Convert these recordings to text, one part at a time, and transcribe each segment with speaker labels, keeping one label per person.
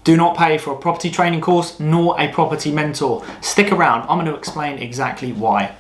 Speaker 1: Do not pay for a property training course nor a property mentor. Stick around, I'm going to explain exactly why.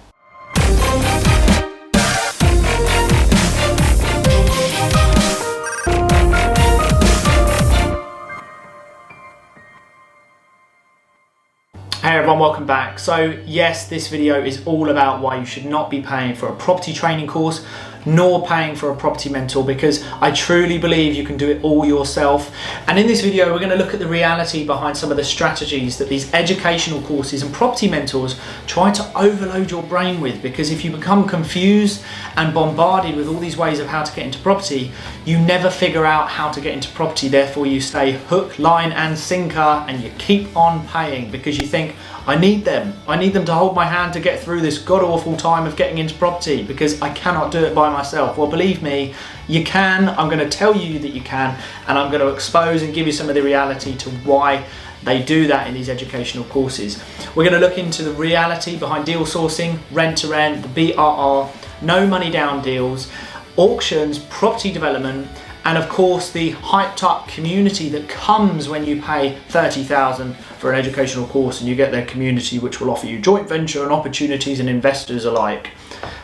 Speaker 1: Hey everyone, welcome back. So yes, this video is all about why you should not be paying for a property training course nor paying for a property mentor, because I truly believe you can do it all yourself. And in this video, we're going to look at the reality behind some of the strategies that these educational courses and property mentors try to overload your brain with, because if you become confused and bombarded with all these ways of how to get into property, you never figure out how to get into property. Therefore, you stay hook, line and sinker, and you keep on paying because you think, I need them to hold my hand to get through this god-awful time of getting into property because I cannot do it by myself. Well, believe me, you can. I'm going to tell you that you can, and I'm going to expose and give you some of the reality to why they do that in these educational courses. We're going to look into the reality behind deal sourcing, rent to rent, the BRR, no money down deals, auctions, property development, and of course the hyped up community that comes when you pay $30,000 for an educational course and you get their community which will offer you joint venture and opportunities and investors alike.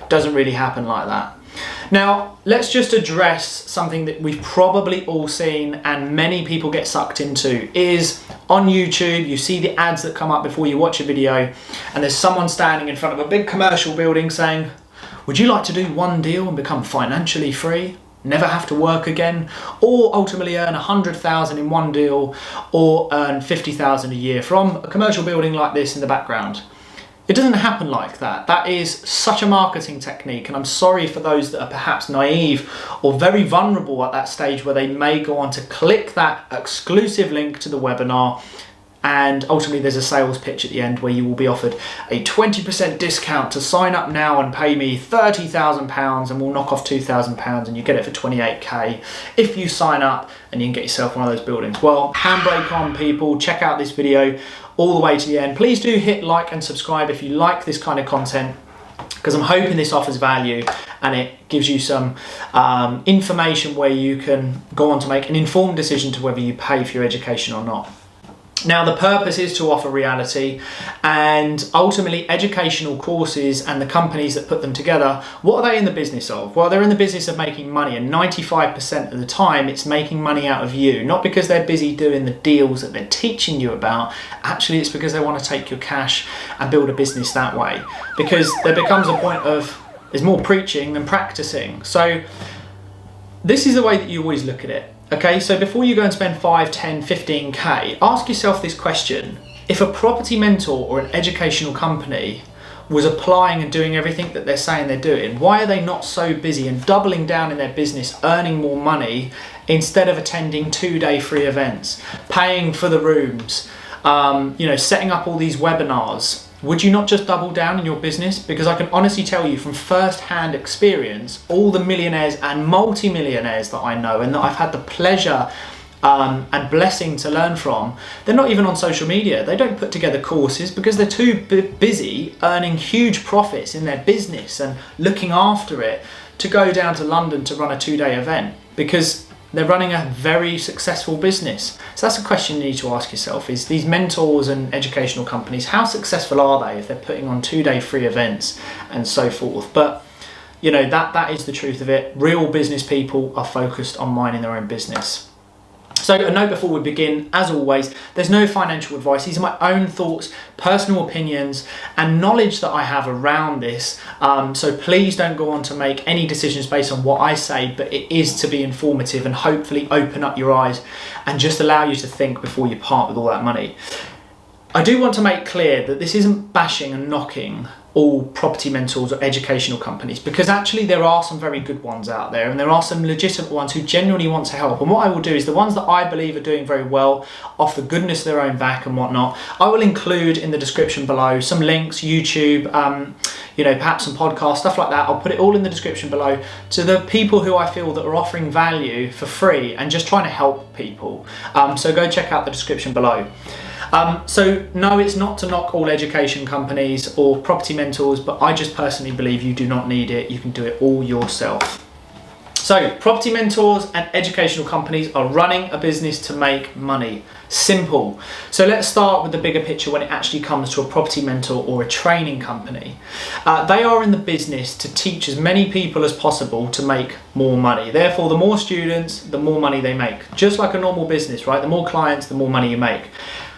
Speaker 1: Doesn't really happen like that. Now, let's just address something that we've probably all seen and many people get sucked into is on YouTube, you see the ads that come up before you watch a video and there's someone standing in front of a big commercial building saying, would you like to do one deal and become financially free? Never have to work again, or ultimately earn 100,000 in one deal, or earn 50,000 a year from a commercial building like this in the background. It doesn't happen like that. That is such a marketing technique, and I'm sorry for those that are perhaps naive or very vulnerable at that stage where they may go on to click that exclusive link to the webinar, and ultimately there's a sales pitch at the end where you will be offered a 20% discount to sign up now and pay me £30,000 and we'll knock off £2,000 and you get it for 28k if you sign up and you can get yourself one of those buildings. Well, handbrake on people, check out this video all the way to the end. Please do hit like and subscribe if you like this kind of content, because I'm hoping this offers value and it gives you some information where you can go on to make an informed decision to whether you pay for your education or not. Now, the purpose is to offer reality, and ultimately educational courses and the companies that put them together, what are they in the business of? Well, they're in the business of making money, and 95% of the time it's making money out of you, not because they're busy doing the deals that they're teaching you about. Actually, it's because they want to take your cash and build a business that way, because there becomes a point of there's more preaching than practicing. So this is the way that you always look at it. Okay, so before you go and spend 5, 10, 15k, ask yourself this question. If a property mentor or an educational company was applying and doing everything that they're saying they're doing, why are they not so busy and doubling down in their business, earning more money instead of attending 2-day free events, paying for the rooms, setting up all these webinars? Would you not just double down in your business? Because I can honestly tell you from first-hand experience, all the millionaires and multi-millionaires that I know and that I've had the pleasure and blessing to learn from, they're not even on social media. They don't put together courses because they're too busy earning huge profits in their business and looking after it to go down to London to run a 2-day event, because they're running a very successful business. So that's a question you need to ask yourself, is these mentors and educational companies, how successful are they if they're putting on 2-day free events and so forth? But that is the truth of it. Real business people are focused on minding their own business. So a note before we begin, as always, there's no financial advice. These are my own thoughts, personal opinions, and knowledge that I have around this. So please don't go on to make any decisions based on what I say, but it is to be informative and hopefully open up your eyes and just allow you to think before you part with all that money. I do want to make clear that this isn't bashing and knocking all property mentors or educational companies, because actually there are some very good ones out there and there are some legitimate ones who genuinely want to help. And what I will do is the ones that I believe are doing very well off the goodness of their own back and whatnot, I will include in the description below some links, YouTube, perhaps some podcasts, stuff like that. I'll put it all in the description below to the people who I feel that are offering value for free and just trying to help people. So go check out the description below. So no, it's not to knock all education companies or property mentors, but I just personally believe you do not need it. You can do it all yourself. So So property mentors and educational companies are running a business to make money. Simple. So let's start with the bigger picture when it actually comes to a property mentor or a training company. They are in the business to teach as many people as possible to make more money. Therefore, the more students, the more money they make. Just like a normal business, right? The more clients, the more money you make.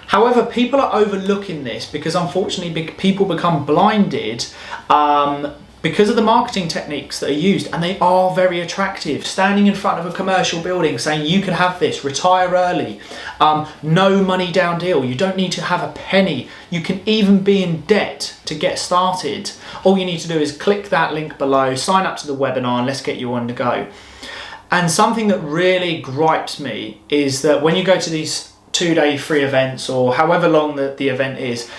Speaker 1: However, people are overlooking this because unfortunately people become blinded because of the marketing techniques that are used, and they are very attractive. Standing in front of a commercial building saying you can have this, retire early, no money down deal, you don't need to have a penny, you can even be in debt to get started. All you need to do is click that link below, sign up to the webinar, and let's get you on the go. And something that really gripes me is that when you go to these 2-day free events or however long the event is,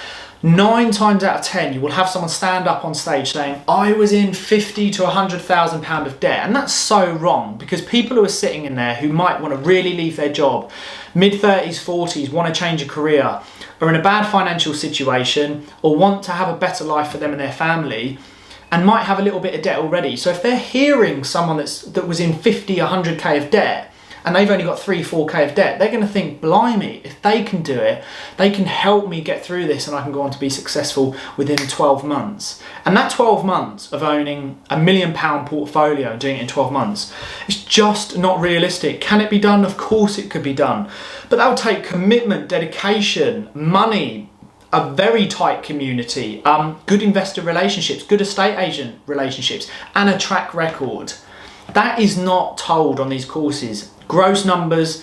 Speaker 1: 9 times out of 10 you will have someone stand up on stage saying, I was in 50 to 100,000 pound of debt. And that's so wrong, because people who are sitting in there who might want to really leave their job, mid-30s, 40s, want to change a career, are in a bad financial situation or want to have a better life for them and their family, and might have a little bit of debt already. So if they're hearing someone that was in 50, 100k of debt, and they've only got 3, 4k of debt, they're going to think, blimey, if they can do it, they can help me get through this and I can go on to be successful within 12 months. And that 12 months of owning a £1 million portfolio and doing it in 12 months is just not realistic. Can it be done? Of course it could be done. But that would take commitment, dedication, money, a very tight community, good investor relationships, good estate agent relationships, and a track record. That is not told on these courses. Gross numbers,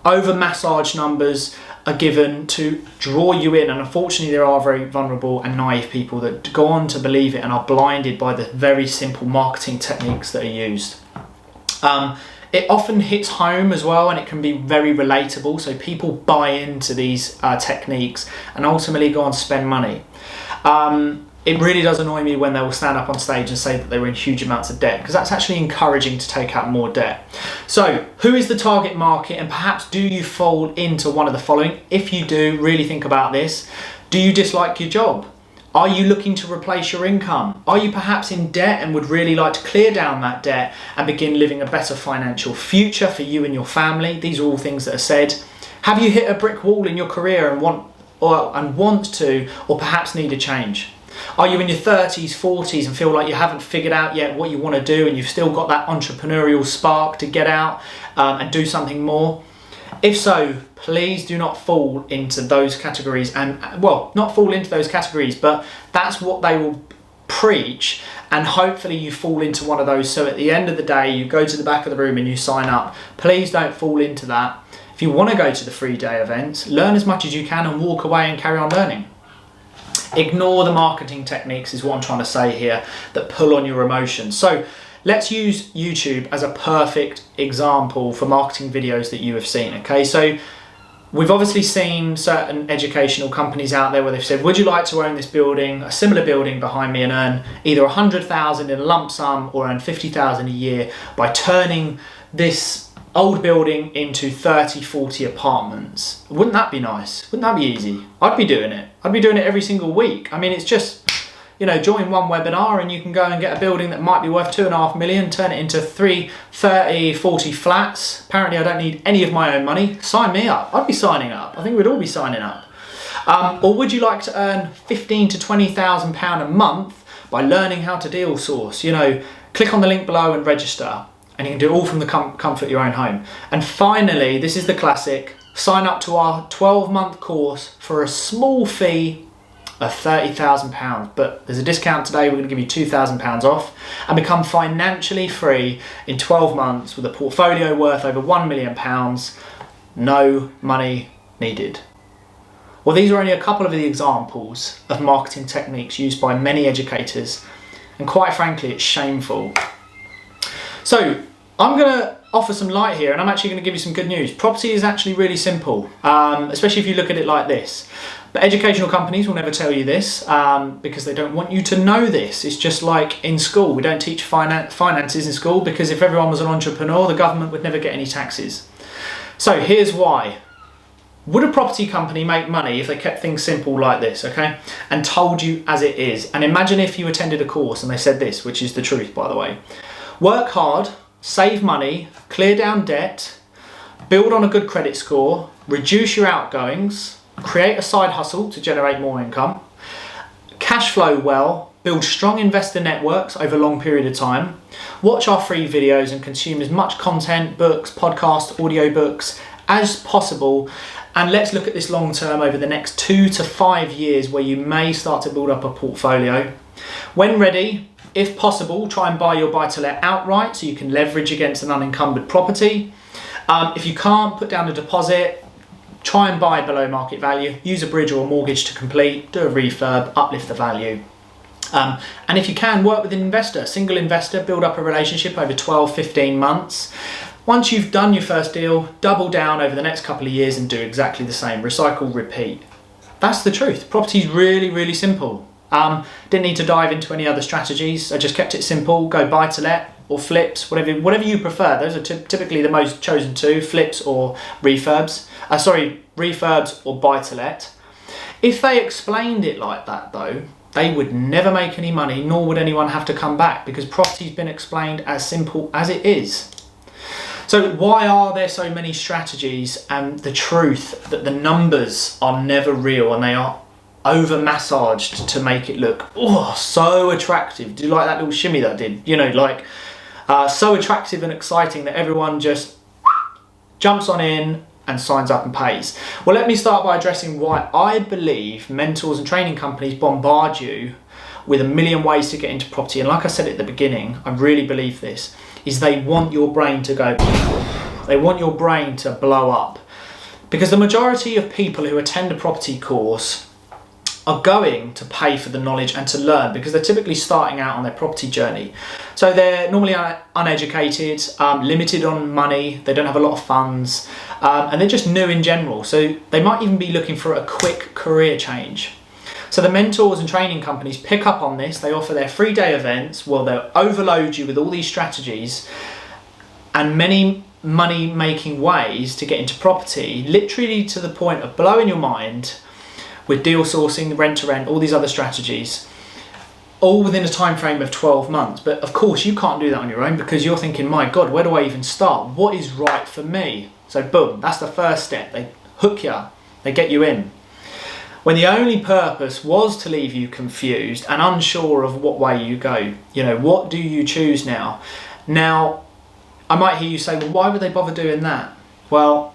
Speaker 1: over massaged numbers are given to draw you in, and unfortunately there are very vulnerable and naive people that go on to believe it and are blinded by the very simple marketing techniques that are used. It often hits home as well, and it can be very relatable, so people buy into these techniques and ultimately go on to spend money. It really does annoy me when they will stand up on stage and say that they were in huge amounts of debt, because that's actually encouraging to take out more debt. So who is the target market, and perhaps do you fall into one of the following? If you do, really think about this. Do you dislike your job? Are you looking to replace your income? Are you perhaps in debt and would really like to clear down that debt and begin living a better financial future for you and your family? These are all things that are said. Have you hit a brick wall in your career and want to, or perhaps need a change? Are you in your 30s, 40s and feel like you haven't figured out yet what you want to do, and you've still got that entrepreneurial spark to get out and do something more? If so, please do not fall into those categories, and well, not fall into those categories, but that's what they will preach, and hopefully you fall into one of those. So at the end of the day, you go to the back of the room and you sign up. Please don't fall into that. If you want to go to the 3-day events, learn as much as you can and walk away and carry on learning. Ignore the marketing techniques is what I'm trying to say here that pull on your emotions. So let's use YouTube as a perfect example for marketing videos that you have seen. Okay, so we've obviously seen certain educational companies out there where they've said, would you like to own this building, a similar building behind me, and earn either 100,000 in a lump sum or earn 50,000 a year by turning this old building into 30, 40 apartments. Wouldn't that be nice? Wouldn't that be easy? I'd be doing it. I'd be doing it every single week. I mean, it's just, you know, join one webinar and you can go and get a building that might be worth 2.5 million, turn it into 3, 30, 40 flats. Apparently I don't need any of my own money. Sign me up. I'd be signing up. I think we'd all be signing up. Or would you like to earn 15 to 20,000 pound a month by learning how to deal source? You know, click on the link below and register. And you can do it all from the comfort of your own home. And finally, this is the classic, sign up to our 12-month course for a small fee of £30,000. But there's a discount today, we're going to give you £2,000 off and become financially free in 12 months with a portfolio worth over £1 million, no money needed. Well, these are only a couple of the examples of marketing techniques used by many educators, and quite frankly, it's shameful. So I'm going to offer some light here, and I'm actually going to give you some good news. Property is actually really simple, especially if you look at it like this. But educational companies will never tell you this because they don't want you to know this. It's just like in school. We don't teach finances in school because if everyone was an entrepreneur, the government would never get any taxes. So here's why. Would a property company make money if they kept things simple like this, okay? And told you as it is. And imagine if you attended a course and they said this, which is the truth, by the way. Work hard, save money, clear down debt, build on a good credit score, reduce your outgoings, create a side hustle to generate more income, cash flow well, build strong investor networks over a long period of time, watch our free videos and consume as much content, books, podcasts, audiobooks as possible. And let's look at this long term over the next 2 to 5 years where you may start to build up a portfolio. When ready, if possible, try and buy your buy-to-let outright so you can leverage against an unencumbered property. If you can't put down a deposit, try and buy below market value, use a bridge or a mortgage to complete, do a refurb, uplift the value. And if you can, work with an investor, single investor, build up a relationship over 12, 15 months. Once you've done your first deal, double down over the next couple of years and do exactly the same. Recycle, repeat. That's the truth. Property's really, really simple. Didn't need to dive into any other strategies. I just kept it simple. Go buy to let or flips, whatever you prefer. Those are typically the most chosen two, flips or refurbs. Refurbs or buy to let. If they explained it like that though, they would never make any money, nor would anyone have to come back, because property's been explained as simple as it is. So why are there so many strategies? And the truth that the numbers are never real and they are over massaged to make it look so attractive. Do you like that little shimmy that I did? You know, like so attractive and exciting that everyone just jumps on in and signs up and pays. Well, let me start by addressing why I believe mentors and training companies bombard you with a million ways to get into property. And like I said at the beginning, I really believe this, is they want your brain to go, they want your brain to blow up. Because the majority of people who attend a property course are going to pay for the knowledge and to learn, because they're typically starting out on their property journey. So they're normally uneducated, limited on money, they don't have a lot of funds, and they're just new in general. So they might even be looking for a quick career change. So the mentors and training companies pick up on this. They offer their 3-day events. Well, they'll overload you with all these strategies and many money-making ways to get into property, literally to the point of blowing your mind, with deal sourcing, rent to rent, all these other strategies, all within a time frame of 12 months. But of course you can't do that on your own, because you're thinking, my God, where do I even start? What is right for me? So boom, that's the first step. They hook you, they get you in. When the only purpose was to leave you confused and unsure of what way you go. You know, what do you choose now? Now, I might hear you say, well, why would they bother doing that? Well,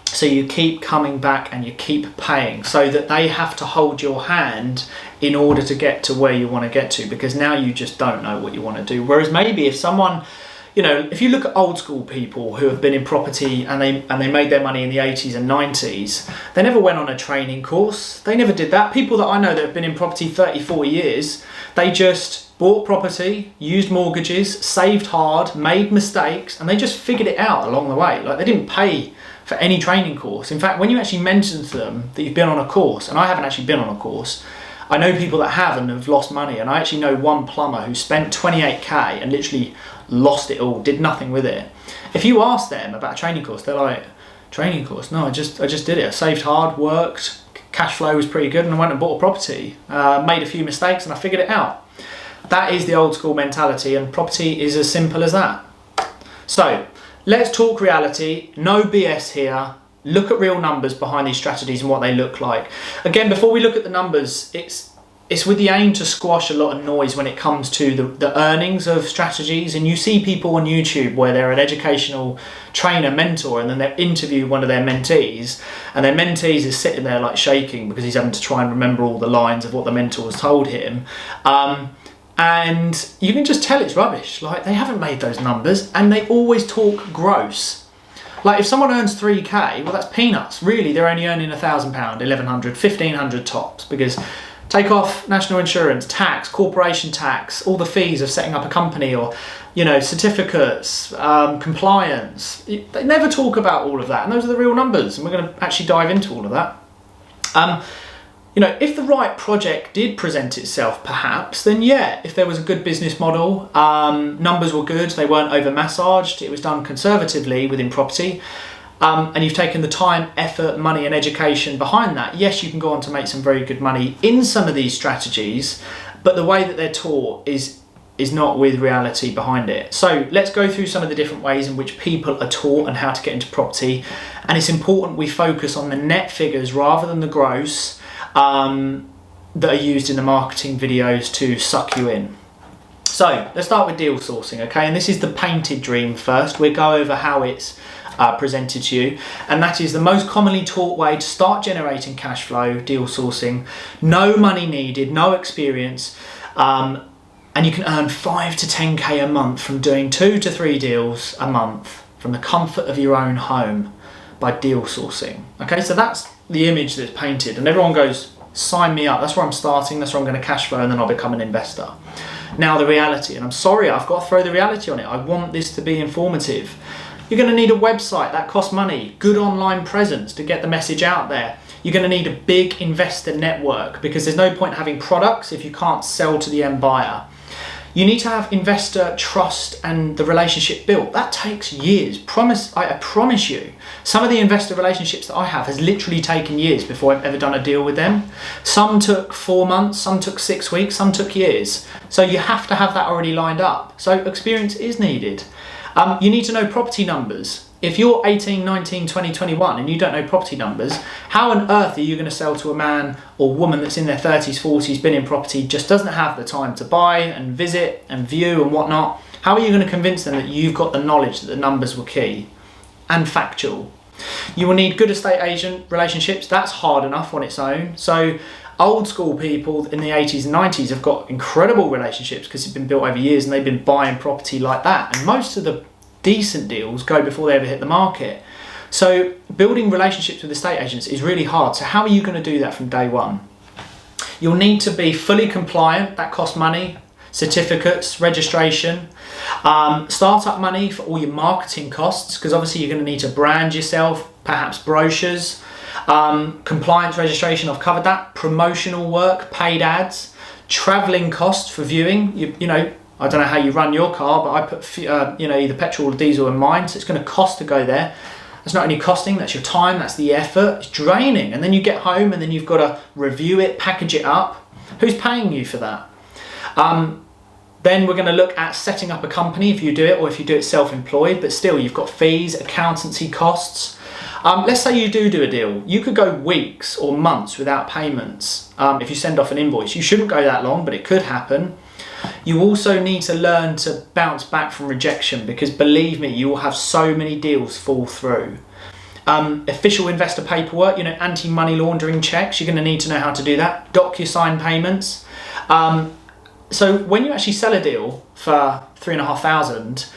Speaker 1: so you keep coming back and you keep paying, so that they have to hold your hand in order to get to where you want to get to, because now you just don't know what you want to do. Whereas maybe if someone, you know, if you look at old school people who have been in property and they made their money in the 80s and 90s, they never went on a training course. They never did that. People that I know that have been in property 30, 40 years, they just bought property, used mortgages, saved hard, made mistakes, and they just figured it out along the way. Like, they didn't pay for any training course. In fact, when you actually mention to them that you've been on a course, and I haven't actually been on a course, I know people that have and have lost money, and I actually know one plumber who spent 28k and literally lost it all, did nothing with it. If you ask them about a training course, they're like, training course? No, I just did it. I saved hard, worked, cash flow was pretty good, and I went and bought a property. Made a few mistakes and I figured it out. That is the old school mentality, and property is as simple as that. So let's talk reality, no BS here. Look at real numbers behind these strategies and what they look like. Again, before we look at the numbers, it's with the aim to squash a lot of noise when it comes to the earnings of strategies. And you see people on YouTube where they're an educational trainer, mentor, and then they interview one of their mentees, and their mentees is sitting there like shaking because he's having to try and remember all the lines of what the mentor has told him. And you can just tell it's rubbish. Like, they haven't made those numbers, and they always talk gross. Like, if someone earns 3k, well, that's peanuts. Really, they're only earning £1,000, 1,100, 1,500 tops, because take off national insurance, tax, corporation tax, all the fees of setting up a company, or, you know, certificates, compliance. They never talk about all of that, and those are the real numbers, and we're going to actually dive into all of that. You know, if the right project did present itself, perhaps, then yeah, if there was a good business model, numbers were good, they weren't over massaged, it was done conservatively within property, and you've taken the time, effort, money and education behind that, yes, you can go on to make some very good money in some of these strategies, but the way that they're taught is is not with reality behind it. So let's go through some of the different ways in which people are taught and how to get into property. And it's important we focus on the net figures rather than the gross that are used in the marketing videos to suck you in. So let's start with deal sourcing, okay? And this is the painted dream first. We'll go over how it's presented to you. And that is the most commonly taught way to start generating cash flow, deal sourcing. No money needed, no experience. And you can earn 5 to 10K a month from doing 2 to 3 deals a month from the comfort of your own home by deal sourcing. Okay, so that's the image that's painted, and everyone goes, sign me up. That's where I'm starting, that's where I'm going to cash flow, and then I'll become an investor. Now the reality, and I'm sorry, I've got to throw the reality on it. I want this to be informative. You're going to need a website, that costs money, good online presence to get the message out there. You're going to need a big investor network because there's no point having products if you can't sell to the end buyer. You need to have investor trust and the relationship built. That takes years. I promise you, some of the investor relationships that I have has literally taken years before I've ever done a deal with them. Some took 4 months, some took 6 weeks, some took years. So you have to have that already lined up. So experience is needed. You need to know property numbers. If you're 18, 19, 20, 21 and you don't know property numbers, how on earth are you going to sell to a man or woman that's in their 30s, 40s, been in property, just doesn't have the time to buy and visit and view and whatnot? How are you going to convince them that you've got the knowledge that the numbers were key and factual? You will need good estate agent relationships. That's hard enough on its own. So old school people in the 80s and 90s have got incredible relationships because it's been built over years and they've been buying property like that. And most of the decent deals go before they ever hit the market. So building relationships with estate agents is really hard. So how are you going to do that from day one? You'll need to be fully compliant. That costs money. Certificates, registration, startup money for all your marketing costs, because obviously you're going to need to brand yourself, perhaps brochures, compliance registration, I've covered that, promotional work, paid ads, traveling costs for viewing. You know, I don't know how you run your car, but I put either petrol or diesel in mine, so it's going to cost to go there. It's not only costing, that's your time, that's the effort, it's draining. And then you get home and then you've got to review it, package it up. Who's paying you for that? Then we're going to look at setting up a company if you do it, or if you do it self-employed, but still you've got fees, accountancy costs. Let's say you do a deal. You could go weeks or months without payments if you send off an invoice. You shouldn't go that long, but it could happen. You also need to learn to bounce back from rejection, because believe me, you will have so many deals fall through. Official investor paperwork, anti-money laundering checks, you're going to need to know how to do that. DocuSign payments. So when you actually sell a deal for $3,500,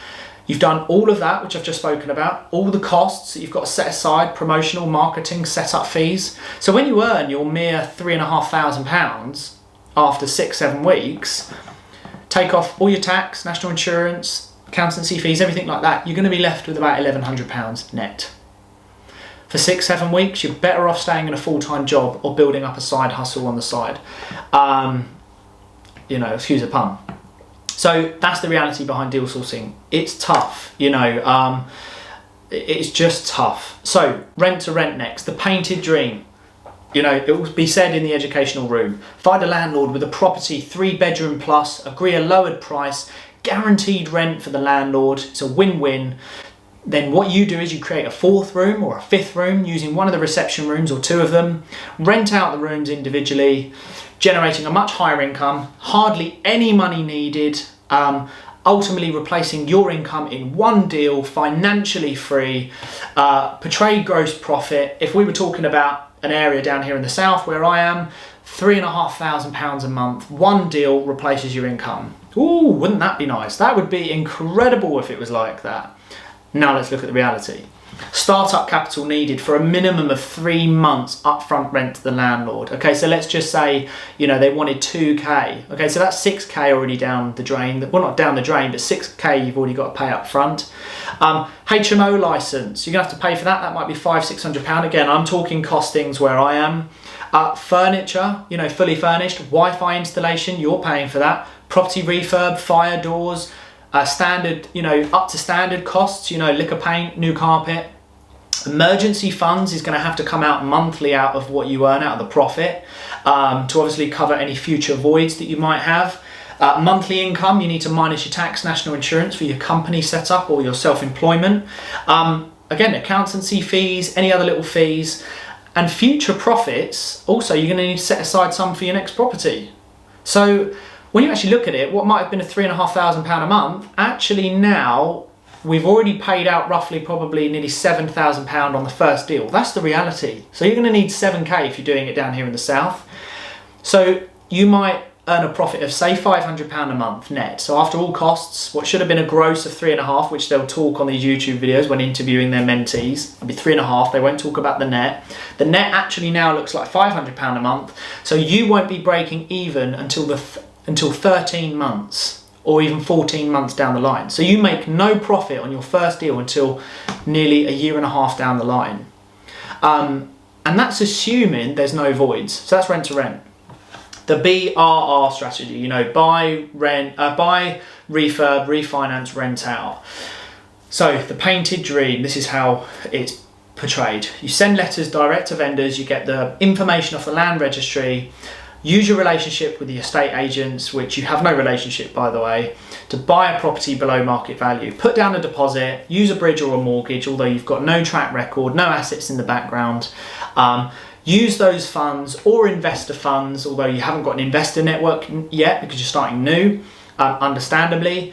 Speaker 1: you've done all of that, which I've just spoken about, all the costs that you've got to set aside, promotional, marketing, setup fees. So when you earn your mere £3,500 after 6-7 weeks, take off all your tax, national insurance, accountancy fees, everything like that, you're going to be left with about £1,100 net. For 6-7 weeks, you're better off staying in a full-time job or building up a side hustle on the side. Excuse the pun. So that's the reality behind deal sourcing. It's tough, it's just tough. So rent to rent next, the painted dream. It will be said in the educational room, find a landlord with a property, 3-bedroom plus, agree a lowered price, guaranteed rent for the landlord. It's a win-win. Then what you do is you create a 4th room or a 5th room using one of the reception rooms or 2 of them, rent out the rooms individually, generating a much higher income, hardly any money needed, ultimately replacing your income in one deal, financially free, portrayed gross profit. If we were talking about an area down here in the south where I am, £3,500 a month, one deal replaces your income. Ooh, wouldn't that be nice? That would be incredible if it was like that. Now let's look at the reality. Startup capital needed for a minimum of 3 months upfront rent to the landlord. Okay, so let's just say, they wanted 2K. Okay, so that's 6K already down the drain. Well, not down the drain, but 6K you've already got to pay up front. HMO license, you're gonna have to pay for that. That might be £500-600. Again, I'm talking costings where I am. Furniture, fully furnished. Wi-Fi installation, you're paying for that. Property refurb, fire doors, standard, up to standard costs, liquor paint, new carpet. Emergency funds is going to have to come out monthly out of what you earn, out of the profit, to obviously cover any future voids that you might have. Monthly income, you need to minus your tax, national insurance for your company setup or your self-employment. Again, accountancy fees, any other little fees. And future profits, also you're going to need to set aside some for your next property. So when you actually look at it, what might have been a £3,500 a month, actually now we've already paid out roughly probably nearly £7,000 on the first deal. That's the reality. So you're going to need 7k if you're doing it down here in the south. So you might earn a profit of say £500 a month net. So after all costs, what should have been a gross of 3.5, which they'll talk on these YouTube videos when interviewing their mentees, it'll be 3.5. They won't talk about the net. The net actually now looks like £500 a month. So you won't be breaking even until 13 months or even 14 months down the line. So you make no profit on your first deal until nearly a year and a half down the line. And that's assuming there's no voids. So that's rent to rent. The BRR strategy, you know, buy, refurb, refinance, rent out. So the painted dream, this is how it's portrayed. You send letters direct to vendors, you get the information off the land registry, use your relationship with the estate agents, which you have no relationship by the way, to buy a property below market value. Put down a deposit, use a bridge or a mortgage, although you've got no track record, no assets in the background. Use those funds or investor funds, although you haven't got an investor network yet because you're starting new, understandably.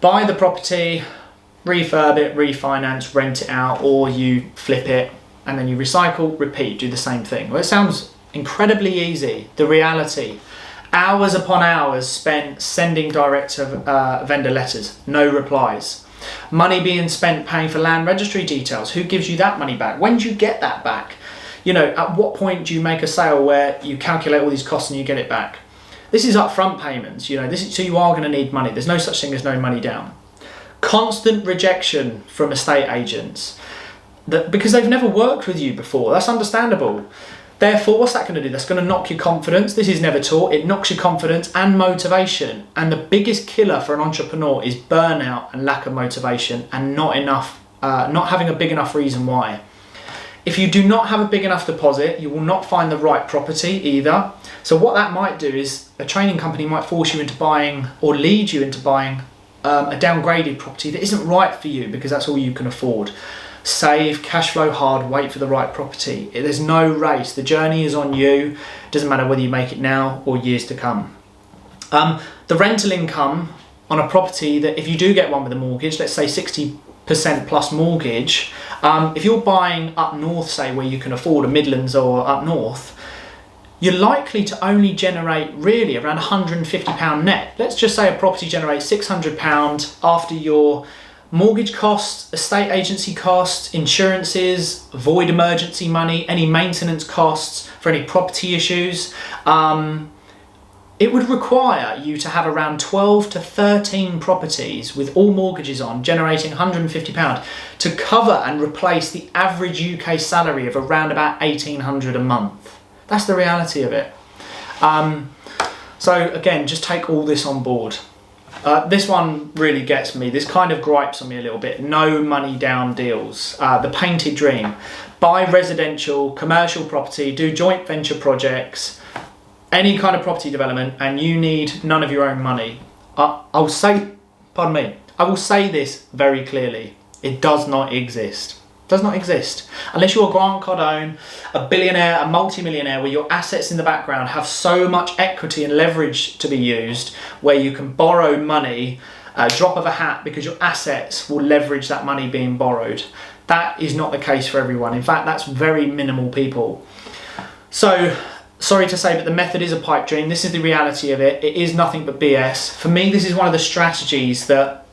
Speaker 1: Buy the property, refurb it, refinance, rent it out, or you flip it and then you recycle, repeat, do the same thing. Well, it sounds incredibly easy. The reality, hours upon hours spent sending direct to vendor letters, no replies. Money being spent paying for land registry details. Who gives you that money back? When do you get that back? You know, at what point do you make a sale where you calculate all these costs and you get it back? This is upfront payments, you know, so you are going to need money. There's no such thing as no money down. Constant rejection from estate agents because they've never worked with you before. That's understandable. Therefore, what's that going to do? That's going to knock your confidence. This is never taught. It knocks your confidence and motivation. And the biggest killer for an entrepreneur is burnout and lack of motivation and not having a big enough reason why. If you do not have a big enough deposit, you will not find the right property either. So what that might do is a training company might force you into buying or lead you into buying a downgraded property that isn't right for you because that's all you can afford. Save, cash flow hard, wait for the right property. There's no race. The journey is on you. It doesn't matter whether you make it now or years to come. The rental income on a property that if you do get one with a mortgage, let's say 60% plus mortgage, if you're buying up north, say where you can afford a Midlands or up north, you're likely to only generate really around £150 net. Let's just say a property generates £600 after your mortgage costs, estate agency costs, insurances, void emergency money, any maintenance costs for any property issues. It would require you to have around 12 to 13 properties with all mortgages on, generating £150 to cover and replace the average UK salary of around about £1,800 a month. That's the reality of it. So again, just take all this on board. This one really gets me. This kind of gripes on me a little bit. No money down deals. The painted dream. Buy residential, commercial property, do joint venture projects, any kind of property development, and you need none of your own money. I will say this very clearly. It does not exist. Does not exist. Unless you're Grant Cardone, a billionaire, a multi-millionaire, where your assets in the background have so much equity and leverage to be used, where you can borrow money, drop of a hat, because your assets will leverage that money being borrowed. That is not the case for everyone. In fact, that's very minimal people. So, sorry to say, but the method is a pipe dream. This is the reality of it. It is nothing but BS. For me, this is one of the strategies that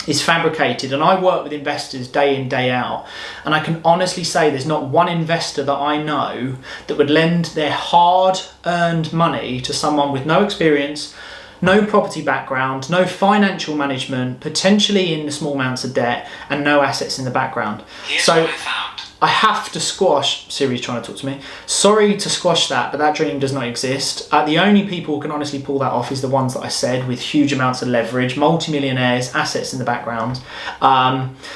Speaker 1: is fabricated, and I work with investors day in, day out, and I can honestly say there's not one investor that I know that would lend their hard-earned money to someone with no experience, no property background, no financial management, potentially in the small amounts of debt, and no assets in the background.
Speaker 2: Here's what I found.
Speaker 1: I have to squash, Siri's trying to talk to me. Sorry to squash that, but that dream does not exist. The only people who can honestly pull that off is the ones that I said, with huge amounts of leverage, multi-millionaires, assets in the background.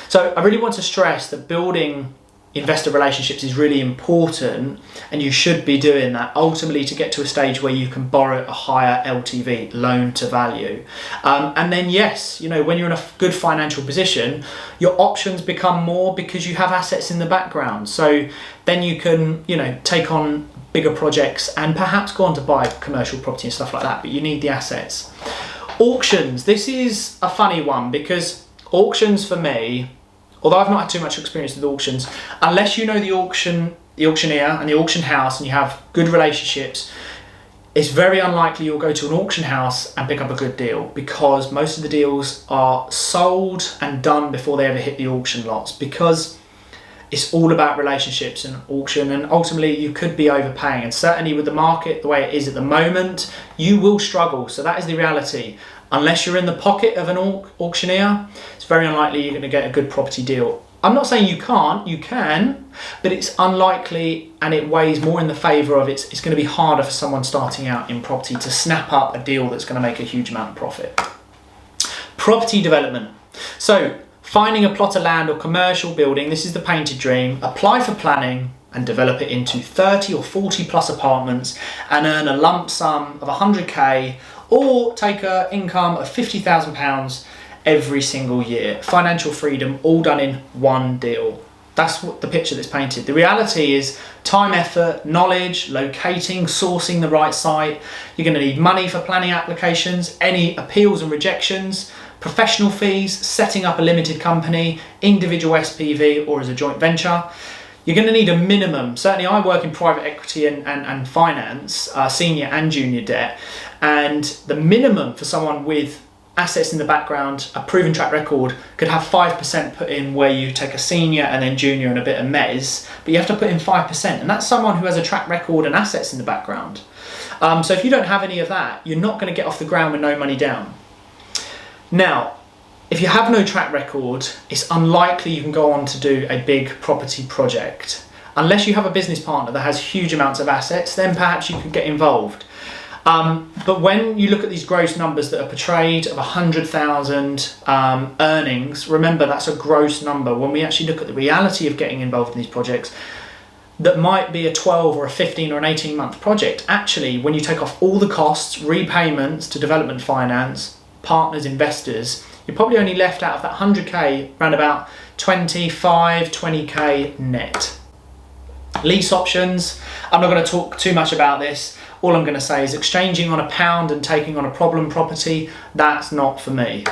Speaker 1: So I really want to stress that building investor relationships is really important, and you should be doing that ultimately to get to a stage where you can borrow a higher LTV, loan to value. And then yes, when you're in a good financial position, your options become more because you have assets in the background. So then you can, take on bigger projects and perhaps go on to buy commercial property and stuff like that, but you need the assets. Auctions, this is a funny one because auctions for me, although I've not had too much experience with auctions, unless you know the auctioneer and the auction house and you have good relationships, it's very unlikely you'll go to an auction house and pick up a good deal, because most of the deals are sold and done before they ever hit the auction lots, because it's all about relationships and auction, and ultimately you could be overpaying, and certainly with the market the way it is at the moment, you will struggle. So that is the reality. Unless you're in the pocket of an auctioneer, it's very unlikely you're going to get a good property deal. I'm not saying you can't, you can, but it's unlikely, and it weighs more in the favour of it's going to be harder for someone starting out in property to snap up a deal that's going to make a huge amount of profit. Property development. So finding a plot of land or commercial building, this is the painted dream. Apply for planning and develop it into 30 or 40 plus apartments and earn a lump sum of 100k, or take an income of £50,000 every single year. Financial freedom, all done in one deal. That's what the picture that's painted. The reality is time, effort, knowledge, locating, sourcing the right site. You're going to need money for planning applications, any appeals and rejections, professional fees, setting up a limited company, individual SPV or as a joint venture. You're going to need a minimum. Certainly I work in private equity and finance, senior and junior debt, and the minimum for someone with assets in the background, a proven track record, could have 5% put in, where you take a senior and then junior and a bit of mezz, but you have to put in 5%, and that's someone who has a track record and assets in the background. So if you don't have any of that, you're not going to get off the ground with no money down. Now, if you have no track record, it's unlikely you can go on to do a big property project. Unless you have a business partner that has huge amounts of assets, then perhaps you could get involved. But when you look at these gross numbers that are portrayed of 100,000 earnings, remember that's a gross number. When we actually look at the reality of getting involved in these projects, that might be a 12 or a 15 or an 18-month project. Actually, when you take off all the costs, repayments to development finance, partners, investors, you're probably only left out of that 100k around about 20k net. Lease options, I'm not going to talk too much about this. All I'm going to say is exchanging on a pound and taking on a problem property, that's not for me.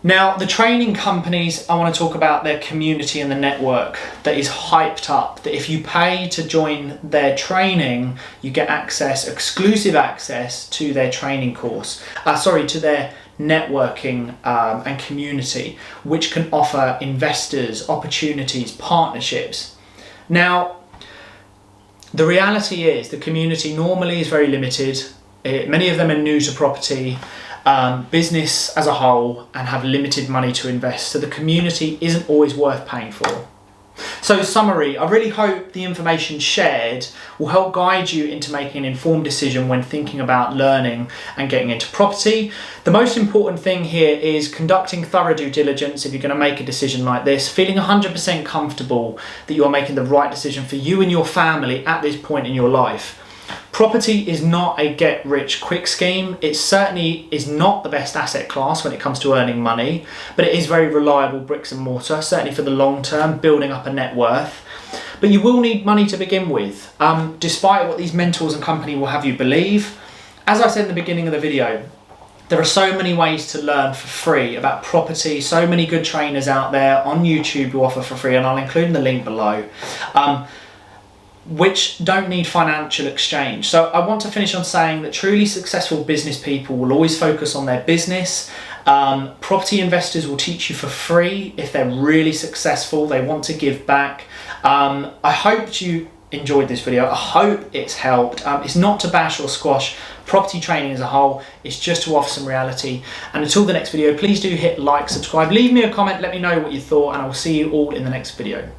Speaker 1: Now, the training companies, I want to talk about their community and the network that is hyped up, that if you pay to join their training, you get access, exclusive access to their training course, to their networking and community, which can offer investors opportunities, partnerships. Now, the reality is the community normally is very limited. Many of them are new to property, business as a whole, and have limited money to invest. So the community isn't always worth paying for. So summary, I really hope the information shared will help guide you into making an informed decision when thinking about learning and getting into property. The most important thing here is conducting thorough due diligence if you're going to make a decision like this, feeling 100% comfortable that you are making the right decision for you and your family at this point in your life. Property is not a get-rich-quick scheme. It certainly is not the best asset class when it comes to earning money, but it is very reliable bricks and mortar, certainly for the long term, building up a net worth. But you will need money to begin with, despite what these mentors and company will have you believe. As I said in the beginning of the video, there are so many ways to learn for free about property, so many good trainers out there on YouTube who offer for free, and I'll include in the link below. Which don't need financial exchange. So I want to finish on saying that truly successful business people will always focus on their business. Property investors will teach you for free if they're really successful, they want to give back. I hope you enjoyed this video. I hope it's helped. It's not to bash or squash property training as a whole, it's just to offer some reality. And until the next video, please do hit like, subscribe, leave me a comment, let me know what you thought, and I will see you all in the next video.